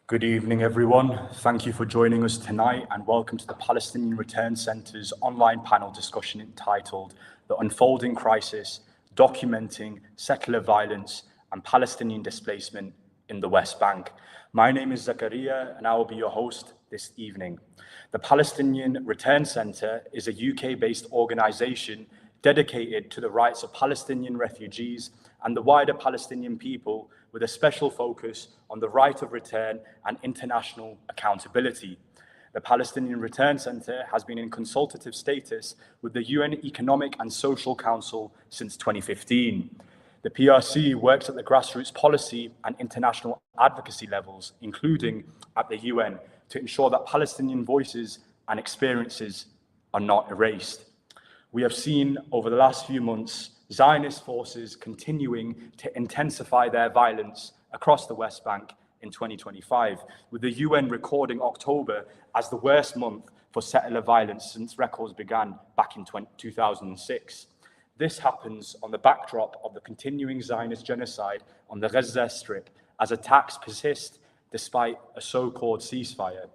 Good evening, everyone. Thank you for joining us tonight and welcome to the Palestinian Return Centre's online panel discussion entitled The Unfolding Crisis, Documenting Settler Violence and Palestinian Displacement in the West Bank. My name is Zakaria and I will be your host this evening. The Palestinian Return Centre is a UK-based organisation dedicated to the rights of Palestinian refugees and the wider Palestinian people, with a special focus on the right of return and international accountability. The Palestinian Return Centre has been in consultative status with the UN Economic and Social Council since 2015. The PRC works at the grassroots policy and international advocacy levels, including at the UN, to ensure that Palestinian voices and experiences are not erased. We have seen over the last few months Zionist forces continuing to intensify their violence across the West Bank in 2025, with the UN recording October as the worst month for settler violence since records began back in 2006. This happens on the backdrop of the continuing Zionist genocide on the Gaza Strip as attacks persist despite a so-called ceasefire.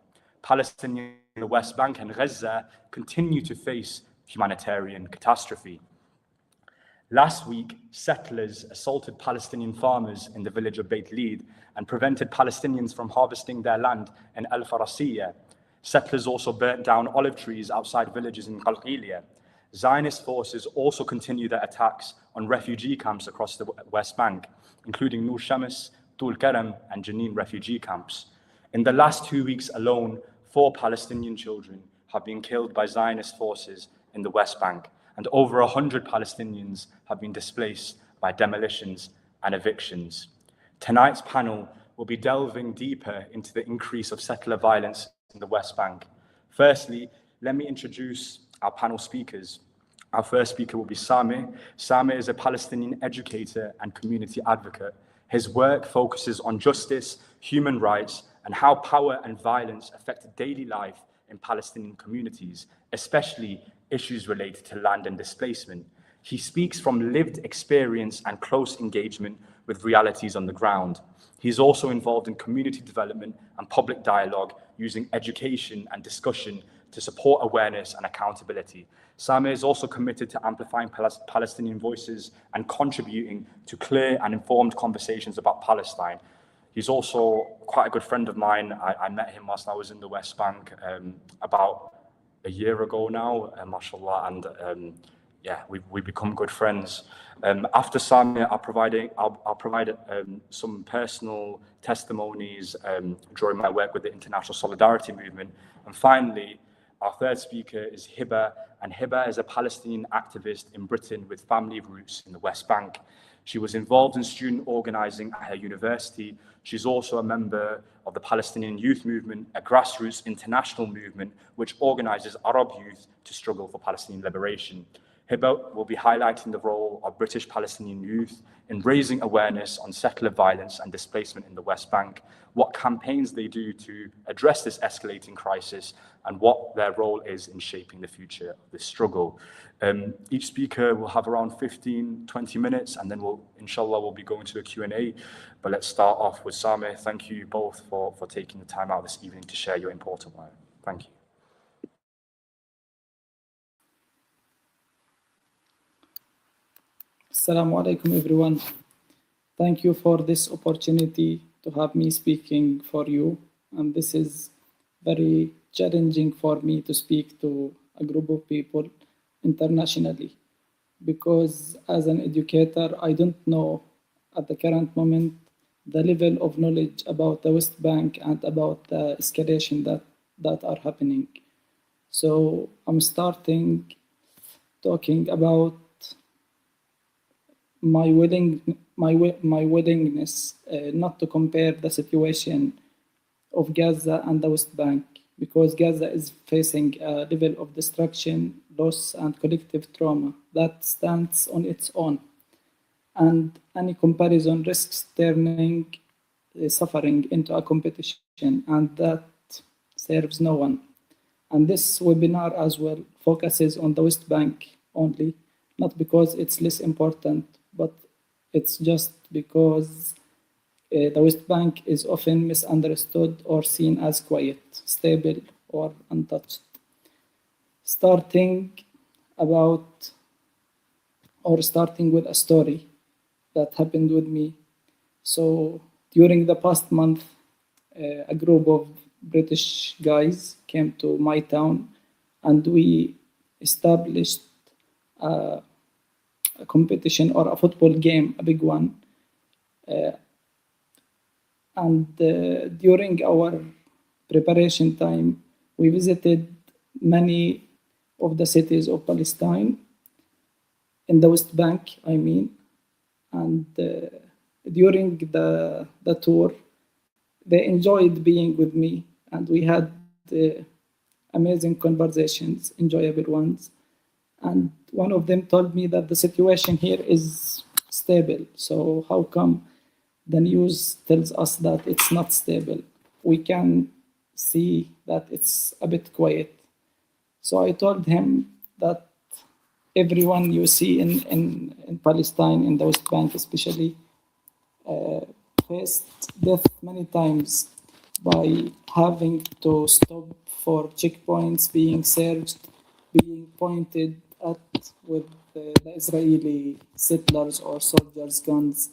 Palestinians in the West Bank and Gaza continue to face humanitarian catastrophe. Last week, settlers assaulted Palestinian farmers in the village of Beit Lid and prevented Palestinians from harvesting their land in Al Farasiyya. Settlers also burnt down olive trees outside villages in Qalqilia. Zionist forces also continue their attacks on refugee camps across the West Bank, including Nur Shams, Tul Karam, and Jenin refugee camps. In the last 2 weeks alone, 4 Palestinian children have been killed by Zionist forces in the West Bank, and over 100 Palestinians have been displaced by demolitions and evictions. Tonight's panel will be delving deeper into the increase of settler violence in the West Bank. Firstly, let me introduce our panel speakers. Our first speaker will be Sameh. Sameh is a Palestinian educator and community advocate. His work focuses on justice, human rights, and how power and violence affect daily life in Palestinian communities, especially issues related to land and displacement. He speaks from lived experience and close engagement with realities on the ground. He's also involved in community development and public dialogue, using education and discussion to support awareness and accountability. Sameh is also committed to amplifying Palestinian voices and contributing to clear and informed conversations about Palestine. He's also quite a good friend of mine. I met him whilst I was in the West Bank about a year ago now, mashallah, and yeah, we've become good friends. After Sameh, I'll provide some personal testimonies during my work with the International Solidarity Movement. And finally, our third speaker is Hiba, and Hiba is a Palestinian activist in Britain with family roots in the West Bank. She was involved in student organising at her university. She's also a member of the Palestinian Youth Movement, a grassroots international movement which organises Arab youth to struggle for Palestinian liberation. Hiba will be highlighting the role of British Palestinian youth in raising awareness on settler violence and displacement in the West Bank, what campaigns they do to address this escalating crisis, and what their role is in shaping the future of this struggle. Each speaker will have around 15-20 minutes, and then we'll be going to a Q&A. But let's start off with Sameh. Thank you both for taking the time out this evening to share your important work. Thank you. Assalamu alaikum, everyone. Thank you for this opportunity to have me speaking for you. And this is very challenging for me to speak to a group of people internationally, because as an educator, I don't know at the current moment the level of knowledge about the West Bank and about the escalation that are happening. So I'm starting talking about my willingness not to compare the situation of Gaza and the West Bank, because Gaza is facing a level of destruction, loss, and collective trauma that stands on its own. And any comparison risks turning suffering into a competition, and that serves no one. And this webinar as well focuses on the West Bank only, not because it's less important, but it's just because the West Bank is often misunderstood or seen as quiet, stable, or untouched. Starting with a story that happened with me. So during the past month, a group of British guys came to my town and we established a competition or a football game, a big one. During our preparation time, we visited many of the cities of Palestine, in the West Bank, I mean. And during the tour, they enjoyed being with me, and we had amazing conversations, enjoyable ones. And one of them told me that the situation here is stable. So how come the news tells us that it's not stable? We can see that it's a bit quiet. So I told him that everyone you see in Palestine, in the West Bank especially, faced death many times by having to stop for checkpoints, being searched, being pointed at with the Israeli settlers or soldiers' guns.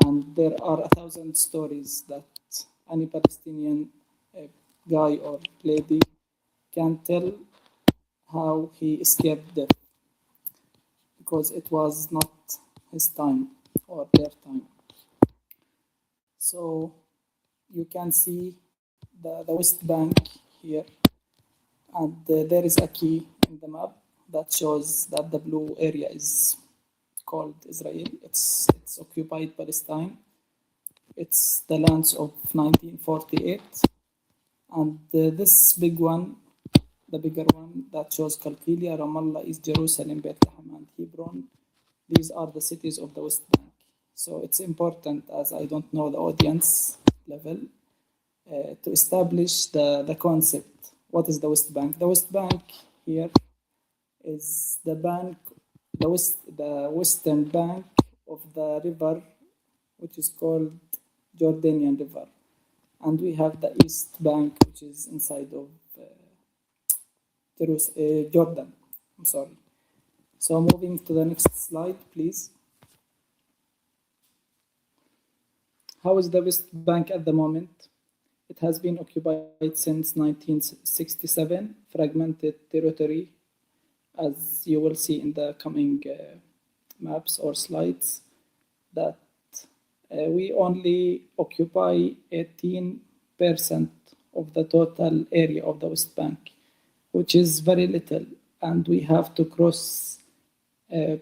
And there are 1,000 stories that any Palestinian guy or lady can tell how he escaped death, because it was not his time or their time. So you can see the West Bank here, and there is a key in the map that shows that the blue area is called Israel. It's occupied Palestine. It's the lands of 1948. And this big one, the bigger one that shows Qalqilia, Ramallah, East Jerusalem, Bethlehem, and Hebron. These are the cities of the West Bank. So it's important, as I don't know the audience level, to establish the concept. What is the West Bank? The West Bank here is the western bank of the river, which is called Jordanian River. And we have the East Bank, which is inside of Jordan. I'm sorry. So moving to the next slide, please. How is the West Bank at the moment? It has been occupied since 1967, fragmented territory, as you will see in the coming maps or slides, that we only occupy 18% of the total area of the West Bank, which is very little, and we have to cross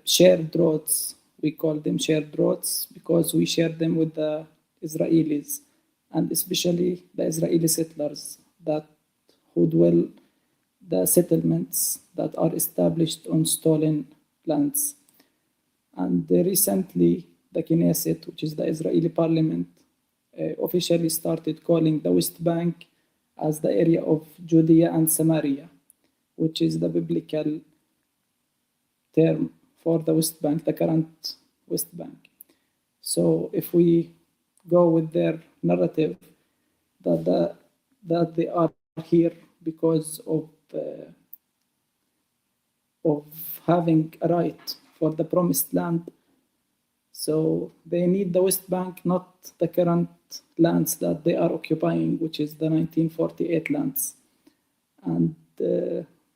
shared roads. We call them shared roads because we share them with the Israelis, and especially the Israeli settlers who dwell the settlements that are established on stolen lands. And recently, the Knesset, which is the Israeli parliament, officially started calling the West Bank as the area of Judea and Samaria, which is the biblical term for the West Bank, the current West Bank. So if we go with their narrative that they are here because of having a right for the promised land, so they need the West Bank, not the current lands that they are occupying, which is the 1948 lands. And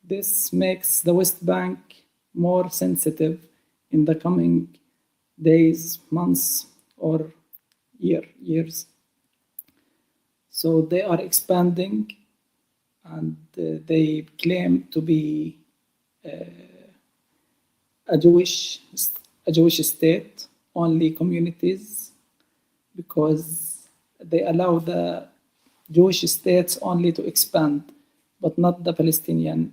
this makes the West Bank more sensitive in the coming days, months, or years. So they are expanding, and they claim to be a Jewish state, only communities, because they allow the Jewish states only to expand, but not the Palestinian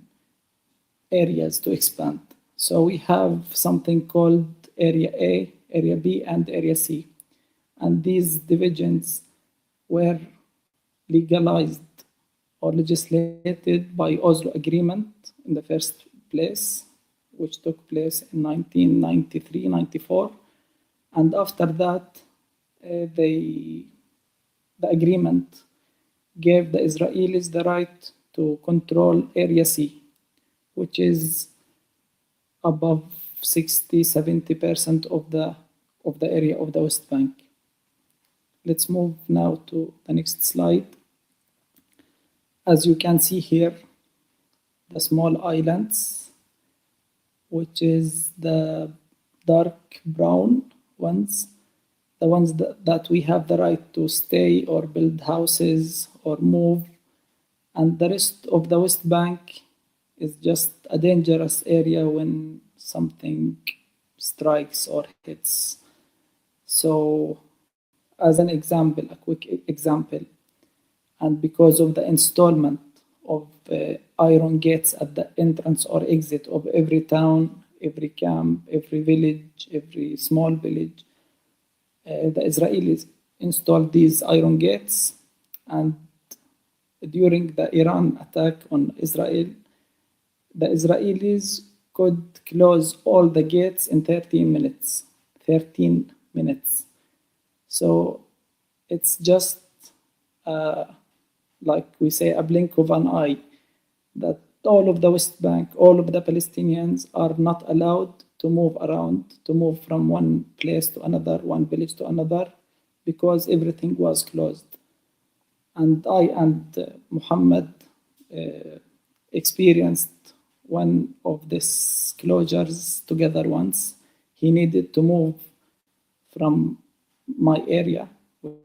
areas to expand. So we have something called Area A, Area B, and Area C. And these divisions were legalized or legislated by Oslo Agreement in the first place, which took place in 1993-94. And after that, the agreement gave the Israelis the right to control Area C, which is above 60-70% of the area of the West Bank. Let's move now to the next slide. As you can see here, the small islands, which is the dark brown ones, the ones that we have the right to stay or build houses or move, and the rest of the West Bank is just a dangerous area when something strikes or hits. So, as an example, a quick example, and because of the installment of iron gates at the entrance or exit of every town, every camp, every village, every small village, the Israelis installed these iron gates, and during the Iran attack on Israel, the Israelis could close all the gates in 13 minutes. 13 minutes. So it's just like we say, a blink of an eye, that all of the West Bank, all of the Palestinians are not allowed to move around, to move from one place to another, one village to another, because everything was closed. And I and Muhammad experienced one of these closures together once. He needed to move from my area,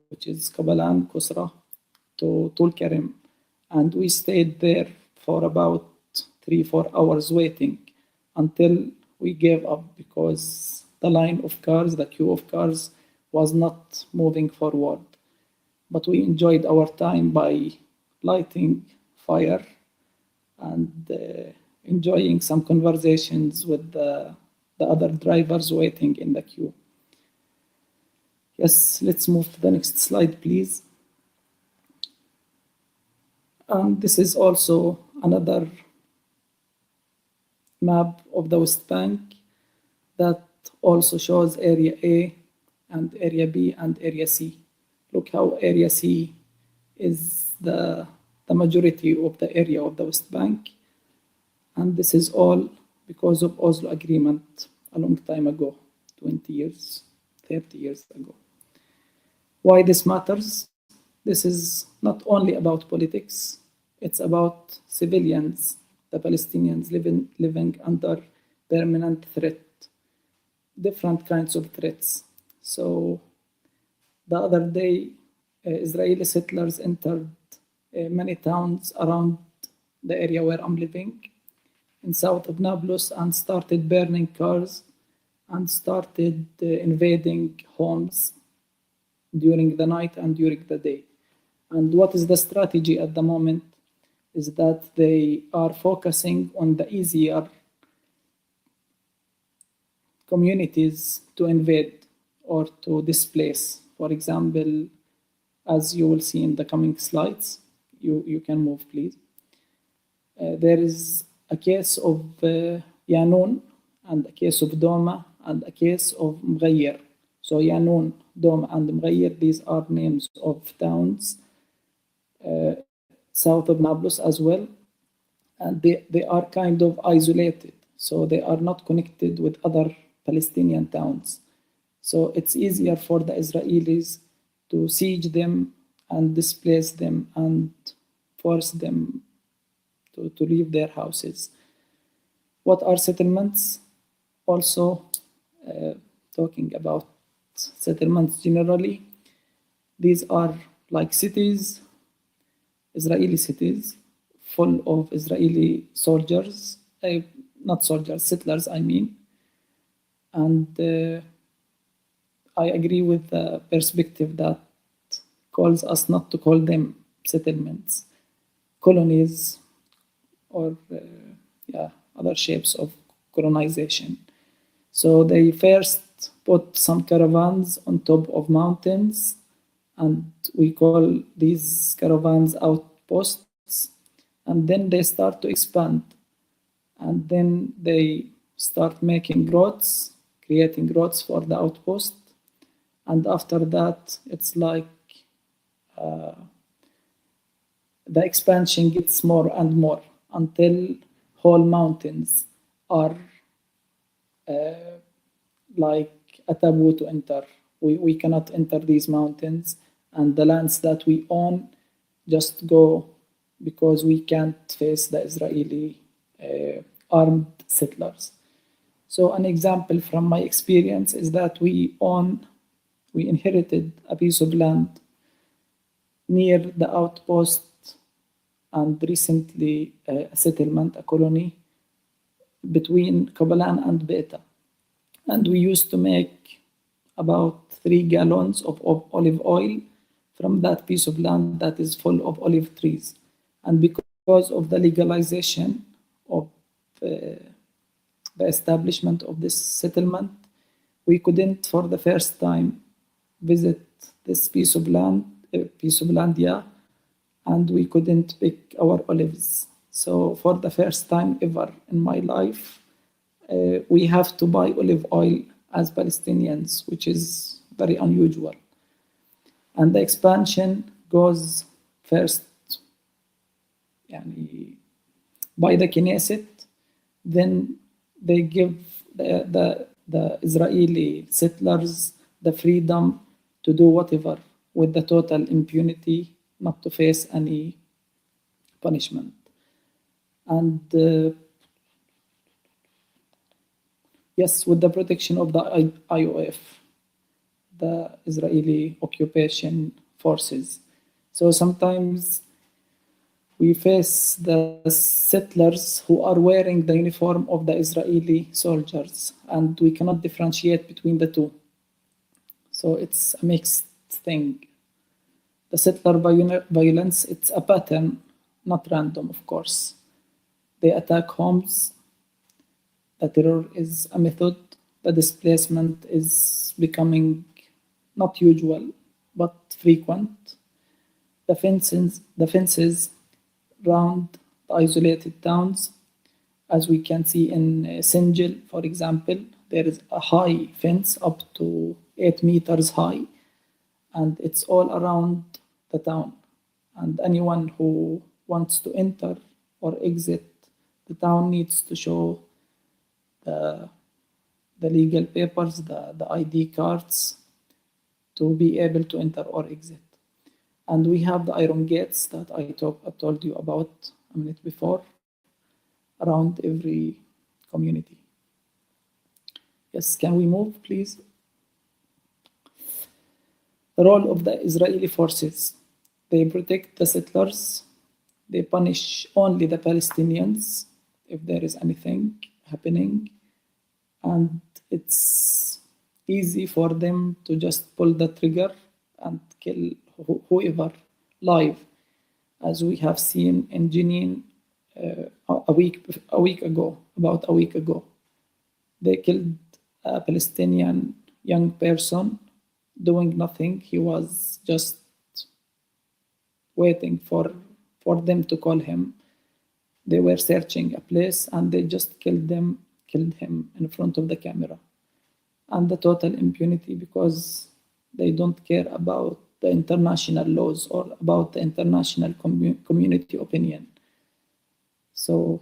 which is Kabalan, Kusra, to Tulkarim, and we stayed there for about 3-4 hours waiting until we gave up, because the line of cars, the queue of cars, was not moving forward. But we enjoyed our time by lighting fire and enjoying some conversations with the other drivers waiting in the queue. Yes, let's move to the next slide, please. This is also another map of the West Bank that also shows Area A and Area B and Area C. Look how Area C is the majority of the area of the West Bank. And this is all because of Oslo Agreement a long time ago, 20 years, 30 years ago. Why this matters? This is not only about politics, it's about civilians, the Palestinians living under permanent threat, different kinds of threats. So the other day, Israeli settlers entered many towns around the area where I'm living, in south of Nablus, and started burning cars and started invading homes during the night and during the day. And what is the strategy at the moment is that they are focusing on the easier communities to invade or to displace. For example, as you will see in the coming slides, you can move, please. There is a case of Yanun, and a case of Doma, and a case of Mghayir. So Yanun, Doma, and Mghayir, these are names of towns south of Nablus as well. And they are kind of isolated. So they are not connected with other Palestinian towns. So it's easier for the Israelis to siege them and displace them and force them to leave their houses. What are settlements? Also, talking about settlements generally, these are like cities, Israeli cities, full of Israeli soldiers, not soldiers, settlers, I mean. And I agree with the perspective that calls us not to call them settlements, colonies, or other shapes of colonization. So they first put some caravans on top of mountains, and we call these caravans outposts. And then they start to expand, and then they start making roads, creating roads for the outpost. And after that, it's like the expansion gets more and more until whole mountains are like a taboo to enter. We cannot enter these mountains, and the lands that we own just go because we can't face the Israeli armed settlers. So an example from my experience is that we inherited a piece of land near the outpost and recently a settlement, a colony between Kobalan and Beta. And we used to make about 3 gallons of olive oil from that piece of land that is full of olive trees. And because of the legalization of the establishment of this settlement, we couldn't, for the first time, visit this piece of land, and we couldn't pick our olives. So for the first time ever in my life, we have to buy olive oil as Palestinians, which is very unusual. And the expansion goes first by the Knesset, then they give the Israeli settlers the freedom to do whatever with the total impunity, not to face any punishment. And yes, with the protection of the IOF, the Israeli occupation forces. So sometimes we face the settlers who are wearing the uniform of the Israeli soldiers, and we cannot differentiate between the two. So it's a mixed thing. The settler violence, it's a pattern, not random, of course. They attack homes. The terror is a method. The displacement is becoming not usual, but frequent. The fences around the isolated towns, as we can see in Sinjil, for example, there is a high fence up to 8 meters high, and it's all around the town. And anyone who wants to enter or exit the town needs to show the legal papers, the ID cards, to be able to enter or exit. And we have the iron gates that I told you about a minute before around every community. Yes, can we move, please? The role of the Israeli forces. They protect the settlers. They punish only the Palestinians if there is anything happening. And it's easy for them to just pull the trigger and kill whoever live, as we have seen in Jenin about a week ago. They killed a Palestinian young person doing nothing. He was just waiting for them to call him. They were searching a place and they just killed him in front of the camera. And the total impunity, because they don't care about the international laws or about the international community opinion. So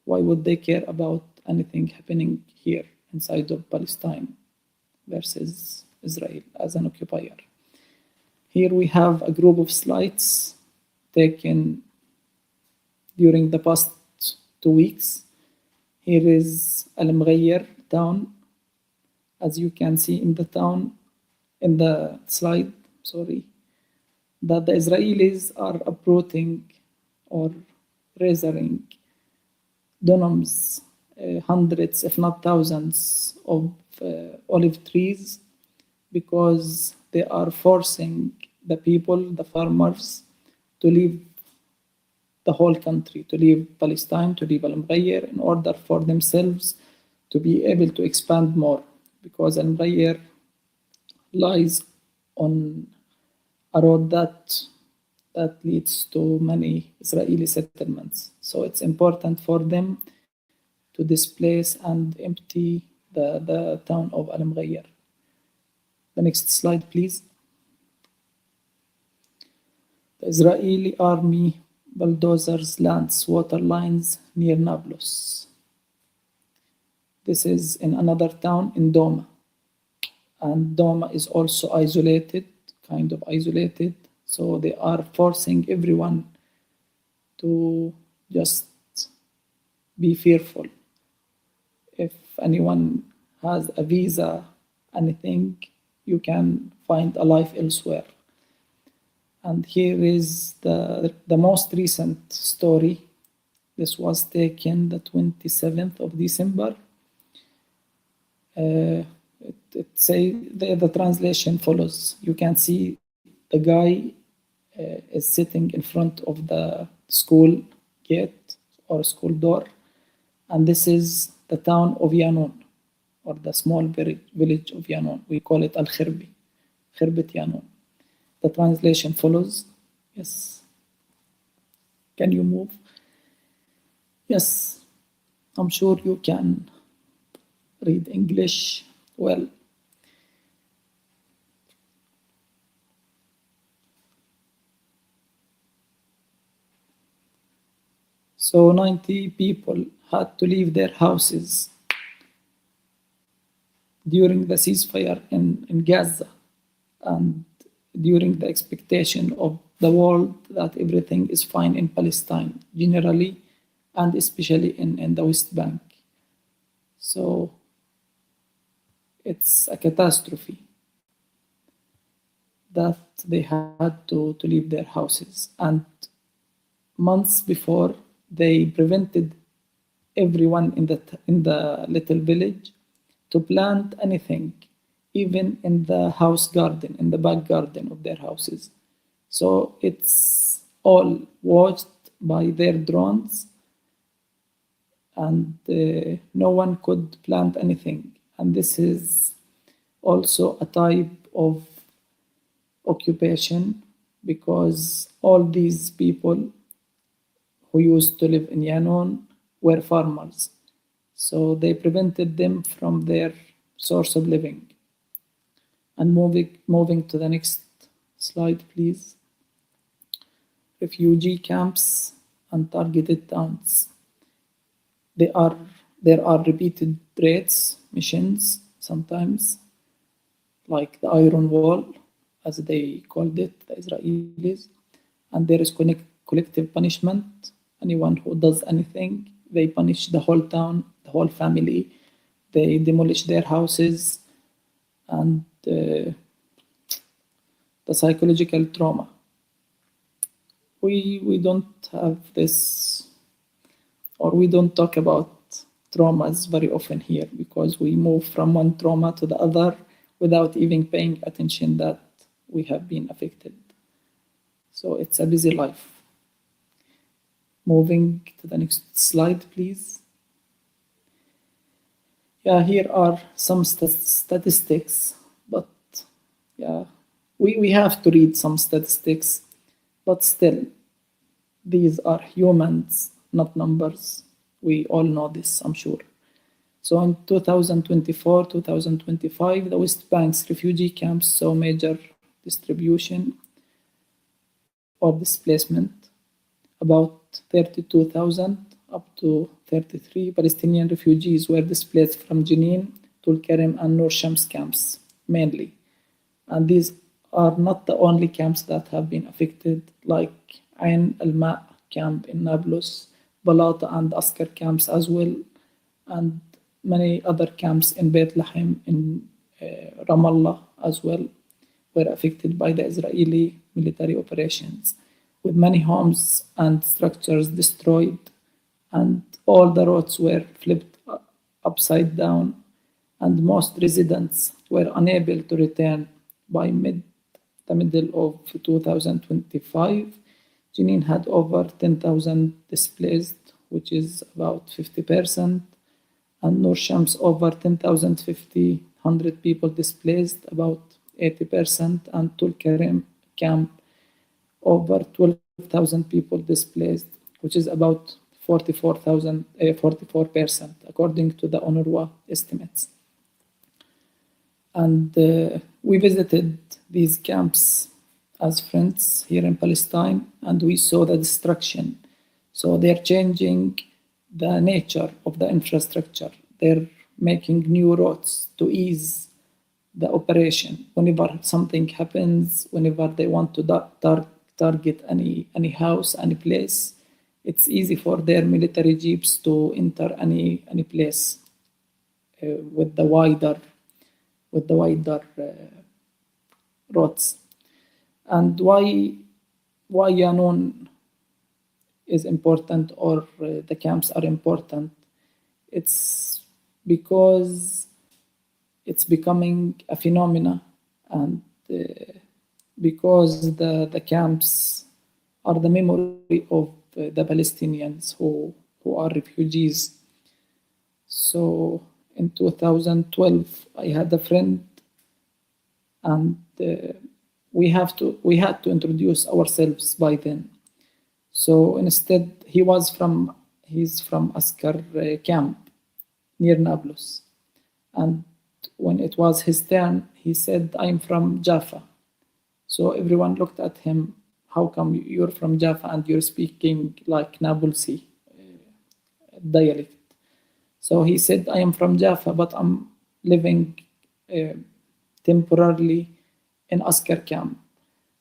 why would they care about anything happening here inside of Palestine versus Israel as an occupier? Here we have a group of slides taken during the past 2 weeks. Here is Al-Mghayr town. As you can see in the slide, that the Israelis are uprooting or razoring denims, hundreds, if not thousands, of olive trees, because they are forcing the people, the farmers, to leave the whole country, to leave Palestine, to leave Al-Mghayr, in order for themselves to be able to expand more, because Al-Mghayr lies on a road that leads to many Israeli settlements. So it's important for them to displace and empty the town of Al-Mghayr. The next slide, please. The Israeli army bulldozers lands water lines near Nablus. This is in another town in Doma. And Doma is also isolated, kind of isolated. So they are forcing everyone to just be fearful. If anyone has a visa, anything, you can find a life elsewhere. And here is the most recent story. This was taken the 27th of December. The translation follows. You can see the guy is sitting in front of the school gate or school door, and this is the town of Yanun, or the small village of Yanun. We call it Al-Khirbi, Khirbet Yanun. The translation follows. Yes. Can you move? Yes. I'm sure you can read English well. So 90 people had to leave their houses during the ceasefire in Gaza, and during the expectation of the world that everything is fine in Palestine generally, and especially in the West Bank. So it's a catastrophe that they had to leave their houses. And months before, they prevented everyone in the little village to plant anything, even in the house garden, in the back garden of their houses. So it's all watched by their drones, and no one could plant anything. And this is also a type of occupation, because all these people who used to live in Yanun were farmers. So they prevented them from their source of living. And moving to the next slide, please. Refugee camps and targeted towns. There are repeated raids, missions sometimes, like the Iron Wall, as they called it, the Israelis. And there is collective punishment. Anyone who does anything, they punish the whole town, the whole family. They demolish their houses, and the psychological trauma. We don't have this, or we don't talk about traumas very often here, because we move from one trauma to the other without even paying attention that we have been affected. So it's a busy life. Moving to the next slide, please. Yeah, here are some statistics, but yeah, we have to read some statistics, but still, these are humans, not numbers. We all know this, I'm sure. So in 2024, 2025, the West Bank's refugee camps saw major distribution or displacement. About 32,000 up to 33 Palestinian refugees were displaced from Jenin, Tul Karim, and Nur Shams camps, mainly. And these are not the only camps that have been affected, like Ain al-Ma camp in Nablus, Balata and Askar camps as well, and many other camps in Bethlehem, in Ramallah as well, were affected by the Israeli military operations, with many homes and structures destroyed, and all the roads were flipped upside down, and most residents were unable to return by the middle of 2025. Jenin had over 10,000 displaced, which is about 50%, and Nur Shams over 10,100 people displaced, about 80%, and Tul Karim camp over 12,000 people displaced, which is about 44%, according to the UNRWA estimates. And we visited these camps as friends here in Palestine, and we saw the destruction. So they're changing the nature of the infrastructure. They're making new roads to ease the operation. Whenever something happens, whenever they want to target any house, any place, it's easy for their military jeeps to enter any place with the wider roads. And why Yanun is important, or the camps are important? It's because it's becoming a phenomena, and because the camps are the memory of the Palestinians who are refugees. So in 2012, I had a friend, and we had to introduce ourselves by then. So instead, he's from Askar camp near Nablus, and when it was his turn, he said, "I'm from Jaffa." So everyone looked at him. How come you're from Jaffa and you're speaking like Nabulsi dialect? So he said, "I am from Jaffa, but I'm living temporarily in Askar camp."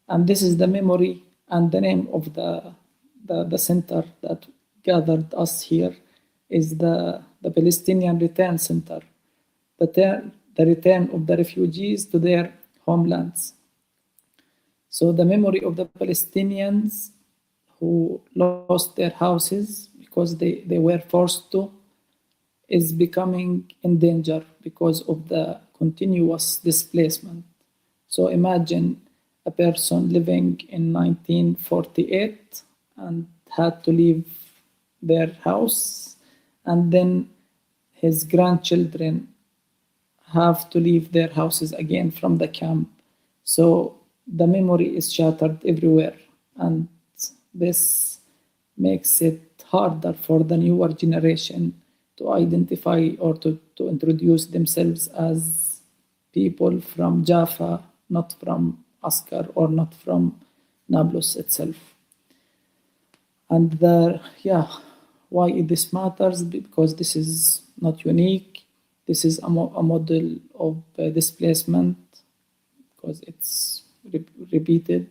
And this is the memory and the name of the center that gathered us here is the Palestinian Return Center, the return of the refugees to their homelands. So the memory of the Palestinians who lost their houses because they were forced to is becoming in danger because of the continuous displacement. So imagine a person living in 1948 and had to leave their house, and then his grandchildren have to leave their houses again from the camp. So the memory is shattered everywhere, and this makes it harder for the newer generation to identify or to introduce themselves as people from Jaffa, not from Askar or not from Nablus itself. And why this matters? Because this is not unique. This is a model of displacement because it's repeated.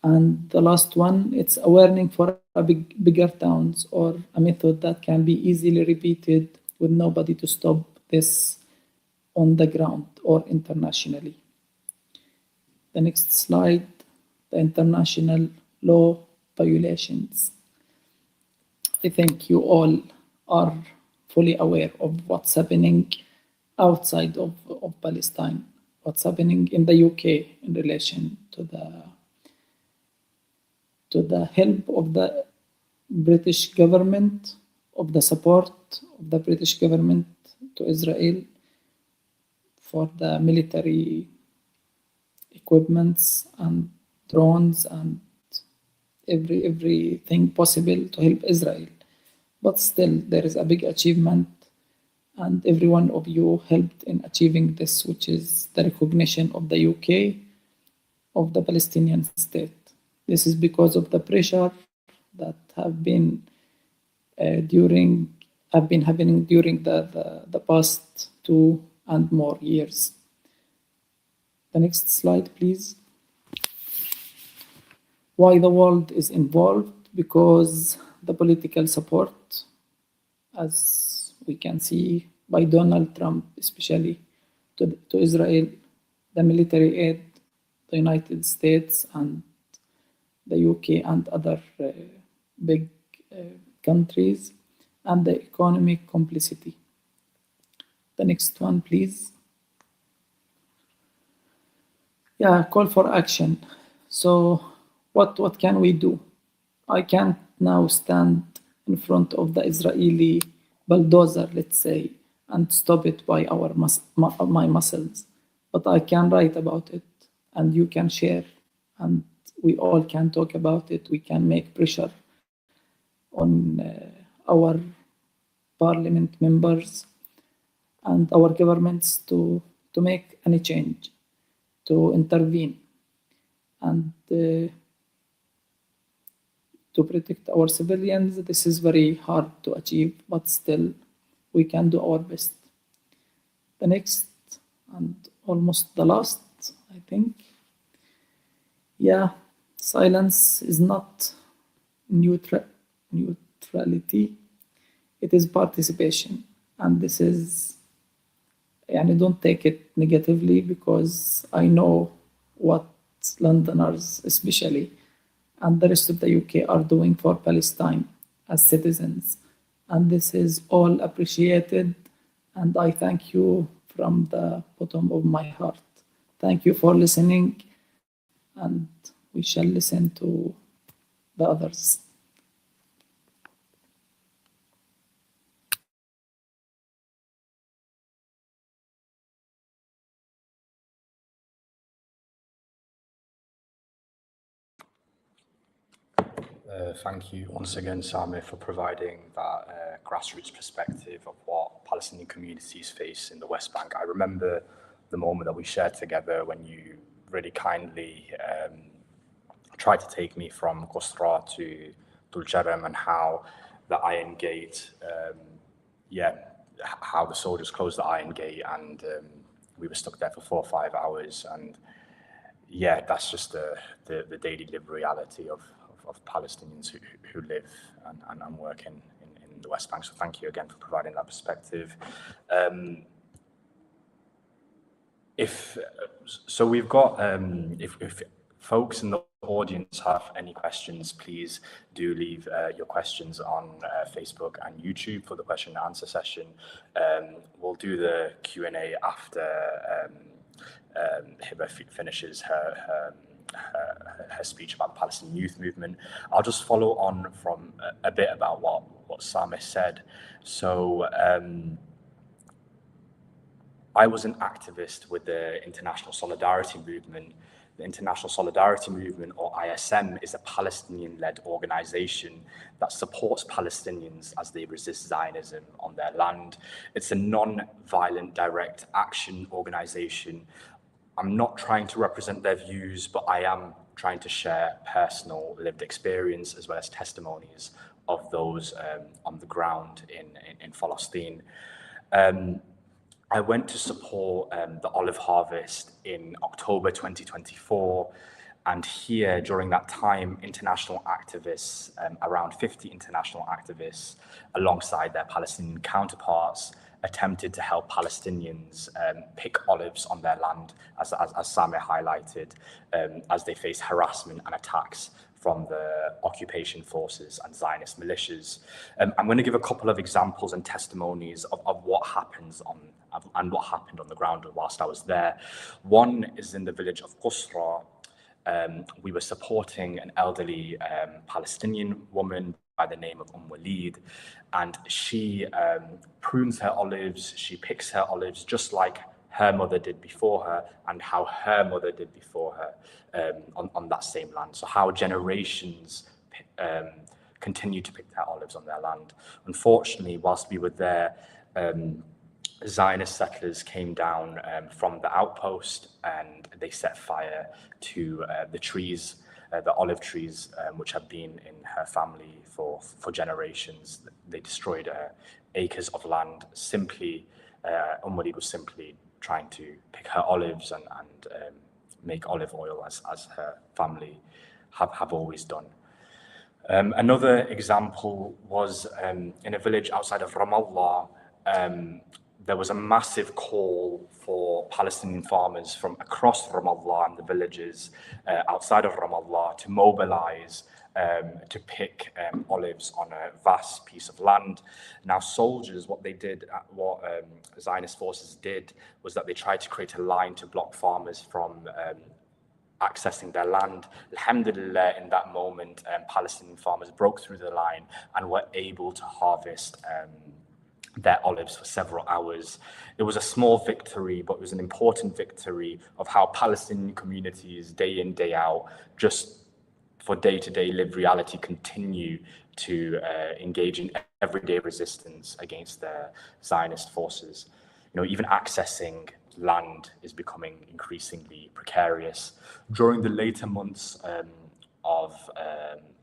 And the last one, it's a warning for bigger towns, or a method that can be easily repeated with nobody to stop this on the ground or internationally. The next slide, the international law violations. I think you all are fully aware of what's happening outside of Palestine, what's happening in the UK in relation to the help of the British government, of the support of the British government to Israel for the military equipments and drones and everything possible to help Israel. But still, there is a big achievement, and every one of you helped in achieving this, which is the recognition of the UK of the Palestinian state. This is because of the pressure that have been happening during the past 2 and more years. The next slide, please. Why the world is involved? Because the political support, as we can see by Donald Trump, especially to Israel, the military aid, the United States and the UK and other big countries, and the economic complicity. The next one, please. Call for action. So what can we do? I can't now stand in front of the Israeli bulldozer, let's say, and stop it by my muscles. But I can write about it, and you can share, and we all can talk about it. We can make pressure on our parliament members and our governments to to make any change, to intervene, and to protect our civilians. This is very hard to achieve, but still we can do our best. The next and almost the last, I think. Yeah, silence is not neutrality, it is participation. And this is, and don't take it negatively, because I know what Londoners especially and the rest of the UK are doing for Palestine as citizens. And this is all appreciated. And I thank you from the bottom of my heart. Thank you for listening. And we shall listen to the others. Thank you once again, Sami, for providing that grassroots perspective of what Palestinian communities face in the West Bank. I remember the moment that we shared together when you really kindly tried to take me from Qusra to Duljarem, and how the Iron Gate, how the soldiers closed the Iron Gate, and we were stuck there for 4 or 5 hours. And yeah, that's just the daily lived reality of Palestinians who live and work in the West Bank. So thank you again for providing that perspective. If we've got, if folks in the audience have any questions, please do leave your questions on Facebook and YouTube for the question and answer session. We'll do the Q&A after Hiba finishes her speech about the Palestinian youth movement. I'll just follow on from a bit about what Sami said. So I was an activist with the International Solidarity Movement. The International Solidarity Movement, or ISM, is a Palestinian-led organization that supports Palestinians as they resist Zionism on their land. It's a non-violent direct action organization. I'm not trying to represent their views, but I am trying to share personal lived experience as well as testimonies of those on the ground in Palestine. I went to support the olive harvest in October 2024. And here, during that time, international activists, around 50 international activists, alongside their Palestinian counterparts, attempted to help Palestinians pick olives on their land, as Sami highlighted, as they face harassment and attacks from the occupation forces and Zionist militias. I'm going to give a couple of examples and testimonies of what happens and what happened on the ground whilst I was there. One is in the village of Qusra. We were supporting an elderly Palestinian woman by the name of Walid, and she prunes her olives, she picks her olives just like her mother did before her, and how her mother did before her on that same land. So how generations continue to pick their olives on their land. Unfortunately, whilst we were there, Zionist settlers came down from the outpost, and they set fire to the trees, the olive trees, which have been in her family for generations. They destroyed acres of land. Simply, Walid was simply trying to pick her olives and make olive oil as her family have always done. Another example was in a village outside of Ramallah. There was a massive call for Palestinian farmers from across Ramallah and the villages outside of Ramallah to mobilize to pick olives on a vast piece of land. Now, soldiers, what Zionist forces did was that they tried to create a line to block farmers from accessing their land. Alhamdulillah, in that moment, Palestinian farmers broke through the line and were able to harvest their olives for several hours. It was a small victory, but it was an important victory of how Palestinian communities, day in, day out, just for day-to-day lived reality, continue to engage in everyday resistance against the Zionist forces. You know, even accessing land is becoming increasingly precarious. During the later months of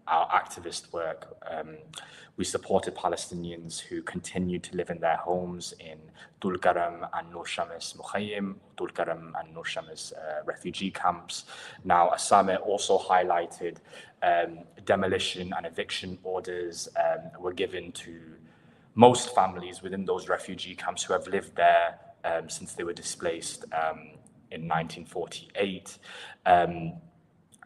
our activist work, we supported Palestinians who continued to live in their homes in Tulkarem and Nur Shams Mukhayyim, Tulkarem and Nur Shams refugee camps. Now, Asame also highlighted demolition and eviction orders were given to most families within those refugee camps who have lived there since they were displaced in 1948.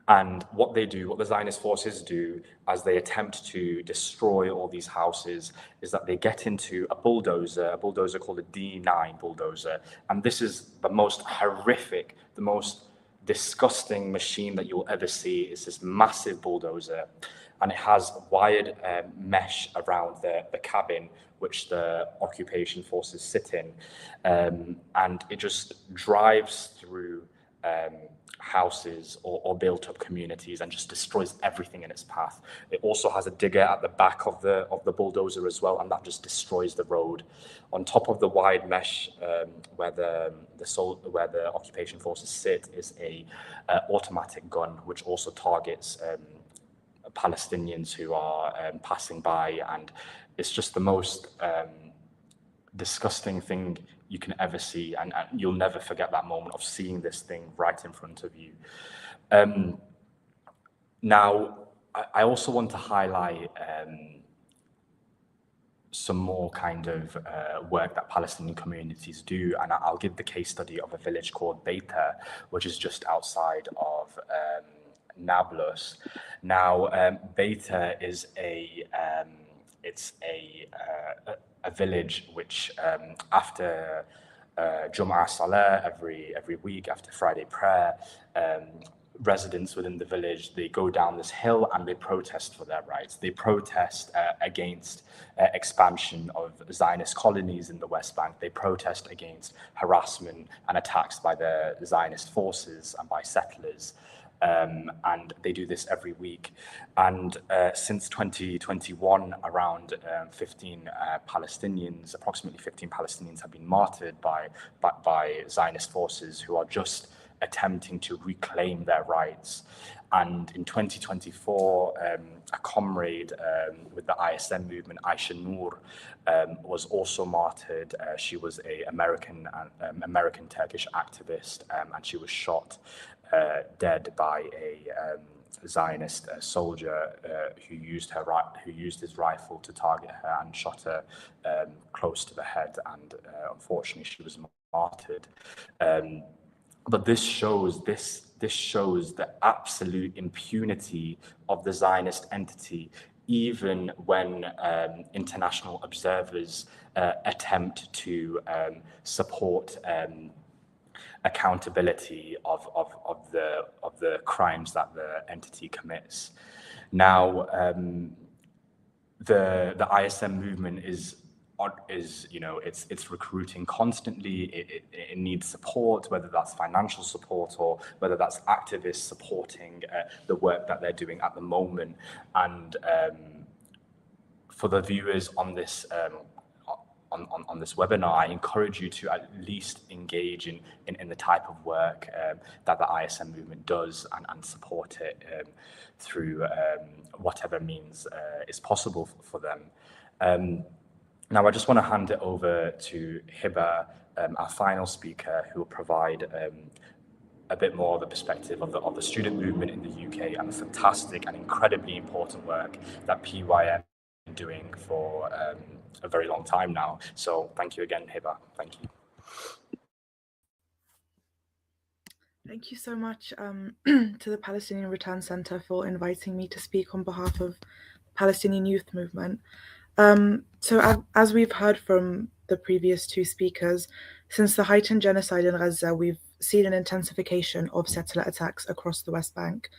And what they do, what the Zionist forces do as they attempt to destroy all these houses, is that they get into a bulldozer called a D9 bulldozer. And this is the most horrific, the most disgusting machine that you'll ever see. It's this massive bulldozer, and it has wired mesh around the cabin which the occupation forces sit in. And it just drives through houses or built up communities and just destroys everything in its path. It also has a digger at the back of the bulldozer as well, and that just destroys the road. On top of the wide mesh where the occupation forces sit is a automatic gun which also targets Palestinians who are passing by, and it's just the most disgusting thing you can ever see, and you'll never forget that moment of seeing this thing right in front of you. Now, I also want to highlight some more kind of work that Palestinian communities do, and I'll give the case study of a village called Beita, which is just outside of Nablus. Now, Beita is a village which after Jum'ah Salah every week, after Friday prayer, residents within the village, they go down this hill and they protest for their rights. They protest against expansion of Zionist colonies in the West Bank. They protest against harassment and attacks by the Zionist forces and by settlers. And they do this every week. And since 2021, around 15 Palestinians, approximately 15 Palestinians have been martyred by Zionist forces who are just attempting to reclaim their rights. And in 2024, a comrade with the ISM movement, Aisha Noor, was also martyred. She was an American-Turkish activist, and she was shot dead by a Zionist soldier who used his rifle to target her and shot her close to the head, and unfortunately she was martyred. But this shows the absolute impunity of the Zionist entity, even when international observers attempt to support accountability of the crimes that the entity commits. Now, the ISM movement is it's recruiting constantly. It needs support, whether that's financial support or whether that's activists supporting the work that they're doing at the moment. And for the viewers on this on this webinar, I encourage you to at least engage in the type of work that the ISM movement does and support it through whatever means is possible for them. Now, I just want to hand it over to Hiba, our final speaker, who will provide a bit more of a perspective of the student movement in the UK and the fantastic and incredibly important work that PYM has been doing for a very long time now. So thank you again, Hiba. Thank you. Thank you so much to the Palestinian Return Centre for inviting me to speak on behalf of the Palestinian youth movement. So as we've heard from the previous two speakers, since the heightened genocide in Gaza, we've seen an intensification of settler attacks across the West Bank.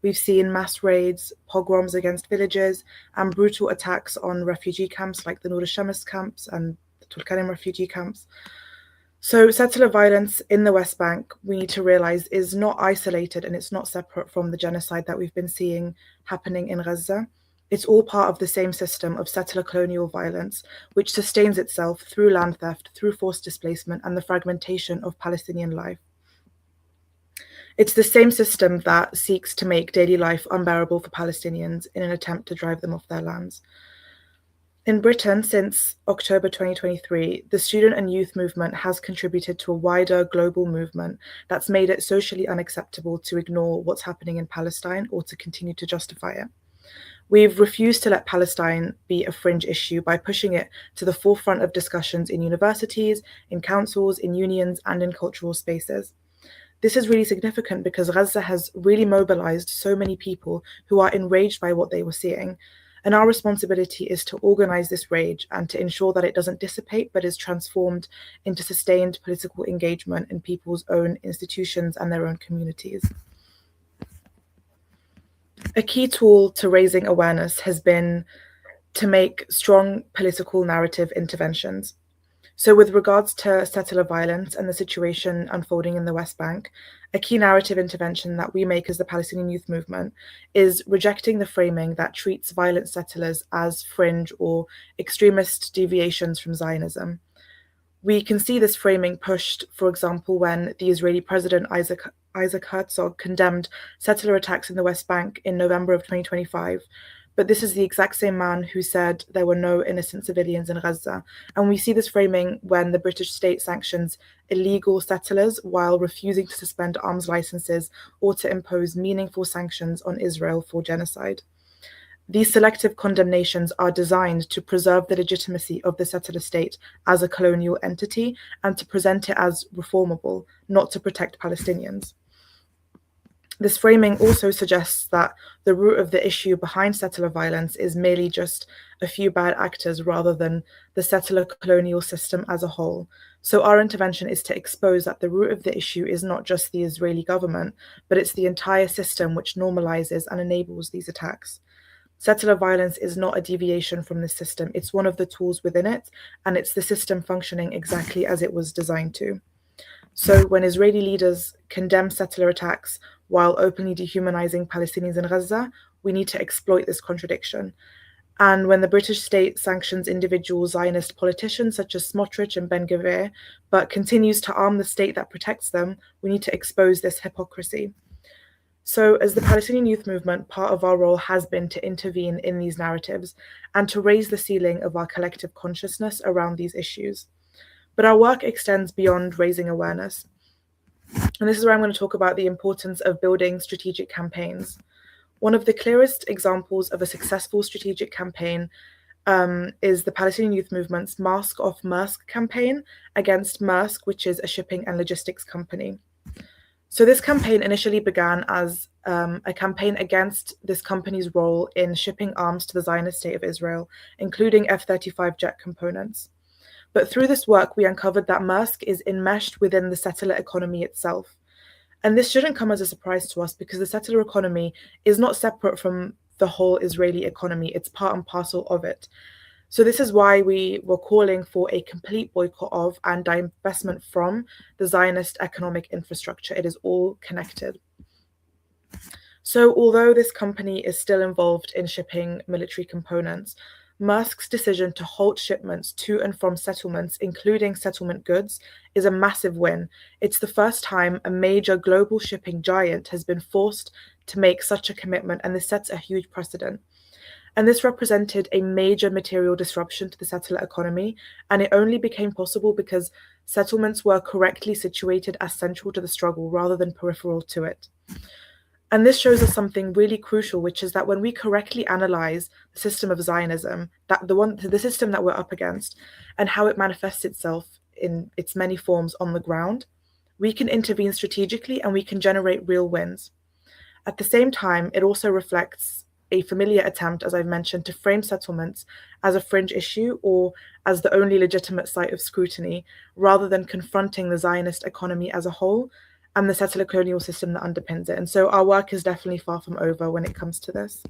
We've seen mass raids, pogroms against villages, and brutal attacks on refugee camps like the Nur Shams camps and the Tulkarem refugee camps. So settler violence in the West Bank, we need to realize, is not isolated and it's not separate from the genocide that we've been seeing happening in Gaza. It's all part of the same system of settler colonial violence, which sustains itself through land theft, through forced displacement, and the fragmentation of Palestinian life. It's the same system that seeks to make daily life unbearable for Palestinians in an attempt to drive them off their lands. In Britain, since October 2023, the student and youth movement has contributed to a wider global movement that's made it socially unacceptable to ignore what's happening in Palestine or to continue to justify it. We've refused to let Palestine be a fringe issue by pushing it to the forefront of discussions in universities, in councils, in unions, and in cultural spaces. This is really significant because Gaza has really mobilized so many people who are enraged by what they were seeing. And our responsibility is to organize this rage and to ensure that it doesn't dissipate, but is transformed into sustained political engagement in people's own institutions and their own communities. A key tool to raising awareness has been to make strong political narrative interventions. So with regards to settler violence and the situation unfolding in the West Bank, a key narrative intervention that we make as the Palestinian Youth Movement is rejecting the framing that treats violent settlers as fringe or extremist deviations from Zionism. We can see this framing pushed, for example, when the Israeli President Isaac Herzog condemned settler attacks in the West Bank in November of 2025. But this is the exact same man who said there were no innocent civilians in Gaza. And we see this framing when the British state sanctions illegal settlers while refusing to suspend arms licenses or to impose meaningful sanctions on Israel for genocide. These selective condemnations are designed to preserve the legitimacy of the settler state as a colonial entity and to present it as reformable, not to protect Palestinians. This framing also suggests that the root of the issue behind settler violence is merely just a few bad actors rather than the settler colonial system as a whole. So our intervention is to expose that the root of the issue is not just the Israeli government, but it's the entire system which normalizes and enables these attacks. Settler violence is not a deviation from this system. It's one of the tools within it, and it's the system functioning exactly as it was designed to. So when Israeli leaders condemn settler attacks while openly dehumanizing Palestinians in Gaza, we need to exploit this contradiction. And when the British state sanctions individual Zionist politicians such as Smotrich and Ben Gvir, but continues to arm the state that protects them, we need to expose this hypocrisy. So as the Palestinian Youth Movement, part of our role has been to intervene in these narratives and to raise the ceiling of our collective consciousness around these issues. But our work extends beyond raising awareness. And this is where I'm going to talk about the importance of building strategic campaigns. One of the clearest examples of a successful strategic campaign is the Palestinian Youth Movement's Mask Off Maersk campaign against Maersk, which is a shipping and logistics company. So this campaign initially began as a campaign against this company's role in shipping arms to the Zionist state of Israel, including F-35 jet components. But through this work, we uncovered that Maersk is enmeshed within the settler economy itself. And this shouldn't come as a surprise to us because the settler economy is not separate from the whole Israeli economy. It's part and parcel of it. So this is why we were calling for a complete boycott of and divestment from the Zionist economic infrastructure. It is all connected. So although this company is still involved in shipping military components, Maersk's decision to halt shipments to and from settlements, including settlement goods, is a massive win. It's the first time a major global shipping giant has been forced to make such a commitment, and this sets a huge precedent. And this represented a major material disruption to the settler economy, and it only became possible because settlements were correctly situated as central to the struggle rather than peripheral to it. And this shows us something really crucial, which is that when we correctly analyze the system of Zionism, the system that we're up against, and how it manifests itself in its many forms on the ground, we can intervene strategically and we can generate real wins. At the same time, it also reflects a familiar attempt, as I've mentioned, to frame settlements as a fringe issue or as the only legitimate site of scrutiny, rather than confronting the Zionist economy as a whole and the settler colonial system that underpins it. And so our work is definitely far from over when it comes to this.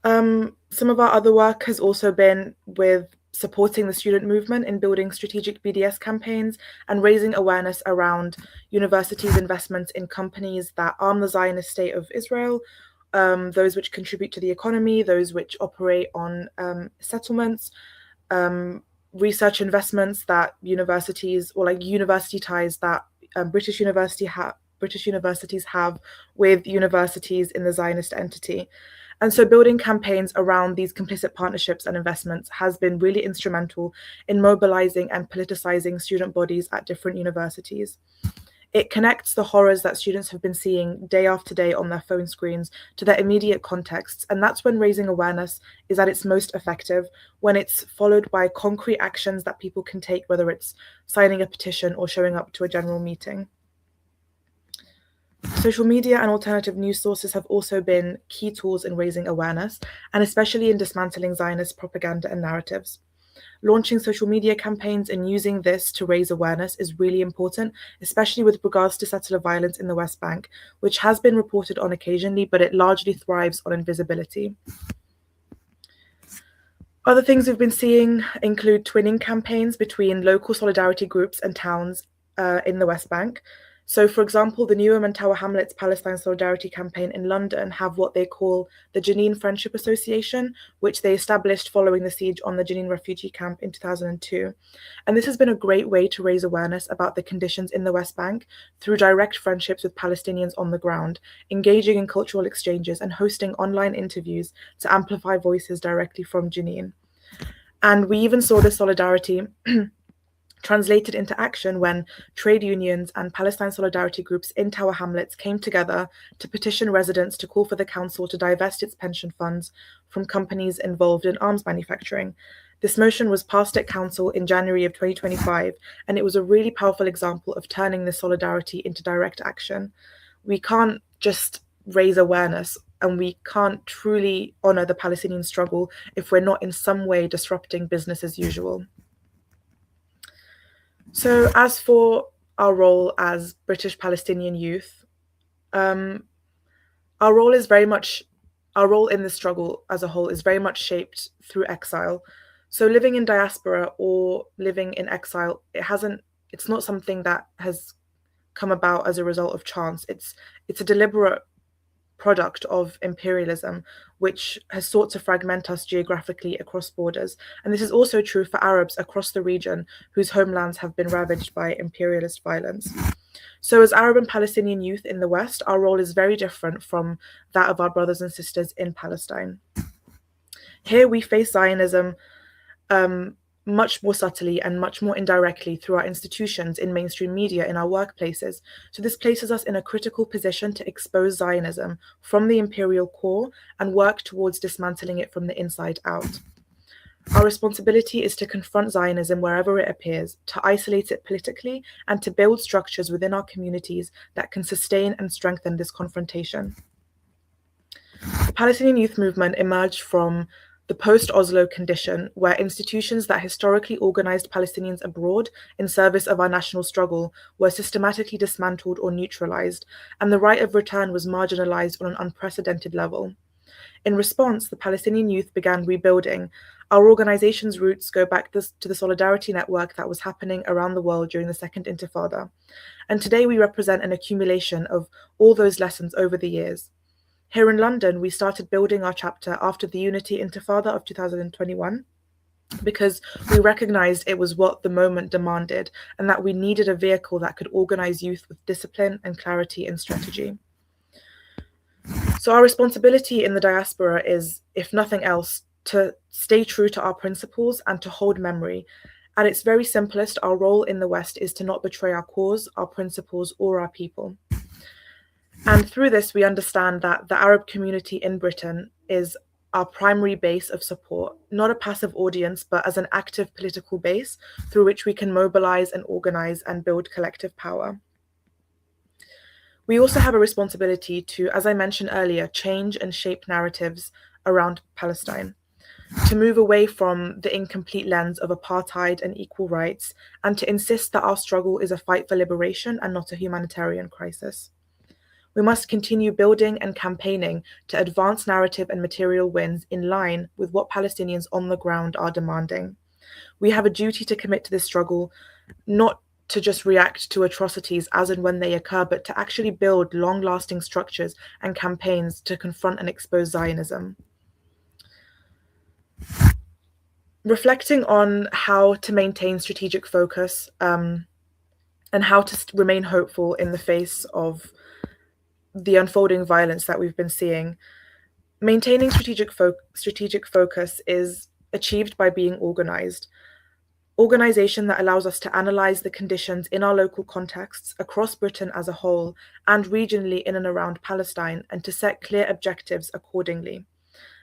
Some of our other work has also been with supporting the student movement in building strategic BDS campaigns and raising awareness around universities' investments in companies that arm the Zionist state of Israel, those which contribute to the economy, those which operate on settlements, research investments that universities, or like university ties that British universities have with universities in the Zionist entity. And so building campaigns around these complicit partnerships and investments has been really instrumental in mobilizing and politicizing student bodies at different universities. It connects the horrors that students have been seeing day after day on their phone screens to their immediate contexts, and that's when raising awareness is at its most effective, when it's followed by concrete actions that people can take, whether it's signing a petition or showing up to a general meeting. Social media and alternative news sources have also been key tools in raising awareness, and especially in dismantling Zionist propaganda and narratives. Launching social media campaigns and using this to raise awareness is really important, especially with regards to settler violence in the West Bank, which has been reported on occasionally, but it largely thrives on invisibility. Other things we've been seeing include twinning campaigns between local solidarity groups and towns in the West Bank. So, for example, the Newham and Tower Hamlets Palestine Solidarity Campaign in London have what they call the Jenin Friendship Association, which they established following the siege on the Jenin refugee camp in 2002. And this has been a great way to raise awareness about the conditions in the West Bank through direct friendships with Palestinians on the ground, engaging in cultural exchanges and hosting online interviews to amplify voices directly from Jenin. And we even saw this solidarity translated into action when trade unions and Palestine solidarity groups in Tower Hamlets came together to petition residents to call for the council to divest its pension funds from companies involved in arms manufacturing. This motion was passed at council in January of 2025, and it was a really powerful example of turning this solidarity into direct action. We can't just raise awareness, and we can't truly honor the Palestinian struggle if we're not in some way disrupting business as usual. So as for our role as British Palestinian youth, our role in the struggle as a whole is very much shaped through exile. So living in diaspora or living in exile, it's not something that has come about as a result of chance. It's a deliberate product of imperialism, which has sought to fragment us geographically across borders. And this is also true for Arabs across the region whose homelands have been ravaged by imperialist violence. So as Arab and Palestinian youth in the West, our role is very different from that of our brothers and sisters in Palestine. Here we face Zionism much more subtly and much more indirectly through our institutions, in mainstream media, in our workplaces. So this places us in a critical position to expose Zionism from the imperial core and work towards dismantling it from the inside out. Our responsibility is to confront Zionism wherever it appears, to isolate it politically, and to build structures within our communities that can sustain and strengthen this confrontation. The Palestinian youth movement emerged from the post-Oslo condition, where institutions that historically organized Palestinians abroad in service of our national struggle were systematically dismantled or neutralized, and the right of return was marginalized on an unprecedented level. In response, the Palestinian youth began rebuilding. Our organization's roots go back to the solidarity network that was happening around the world during the Second Intifada. And today we represent an accumulation of all those lessons over the years. Here in London, we started building our chapter after the Unity Intifada of 2021, because we recognized it was what the moment demanded, and that we needed a vehicle that could organize youth with discipline and clarity and strategy. So our responsibility in the diaspora is, if nothing else, to stay true to our principles and to hold memory. At its very simplest, our role in the West is to not betray our cause, our principles, or our people. And through this, we understand that the Arab community in Britain is our primary base of support, not a passive audience, but as an active political base through which we can mobilize and organize and build collective power. We also have a responsibility to, as I mentioned earlier, change and shape narratives around Palestine, to move away from the incomplete lens of apartheid and equal rights, and to insist that our struggle is a fight for liberation and not a humanitarian crisis. We must continue building and campaigning to advance narrative and material wins in line with what Palestinians on the ground are demanding. We have a duty to commit to this struggle, not to just react to atrocities as and when they occur, but to actually build long-lasting structures and campaigns to confront and expose Zionism. Reflecting on how to maintain strategic focus and how to remain hopeful in the face of the unfolding violence that we've been seeing, maintaining strategic focus is achieved by being organized. Organization that allows us to analyze the conditions in our local contexts across Britain as a whole and regionally in and around Palestine, and to set clear objectives accordingly.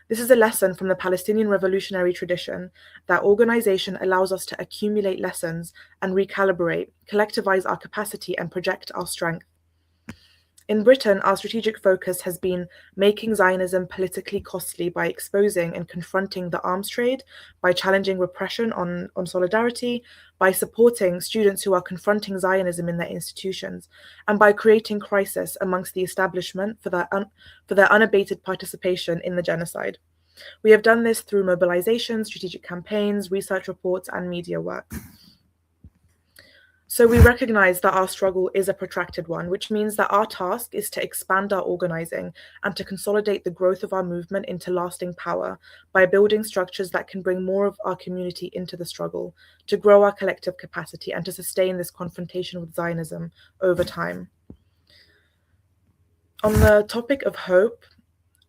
This is a lesson from the Palestinian revolutionary tradition that organization allows us to accumulate lessons and recalibrate, collectivize our capacity, and project our strength. In Britain, our strategic focus has been making Zionism politically costly by exposing and confronting the arms trade, by challenging repression on solidarity, by supporting students who are confronting Zionism in their institutions, and by creating crisis amongst the establishment for their unabated participation in the genocide. We have done this through mobilization, strategic campaigns, research reports, and media work. So we recognize that our struggle is a protracted one, which means that our task is to expand our organizing and to consolidate the growth of our movement into lasting power by building structures that can bring more of our community into the struggle, to grow our collective capacity, and to sustain this confrontation with Zionism over time. On the topic of hope,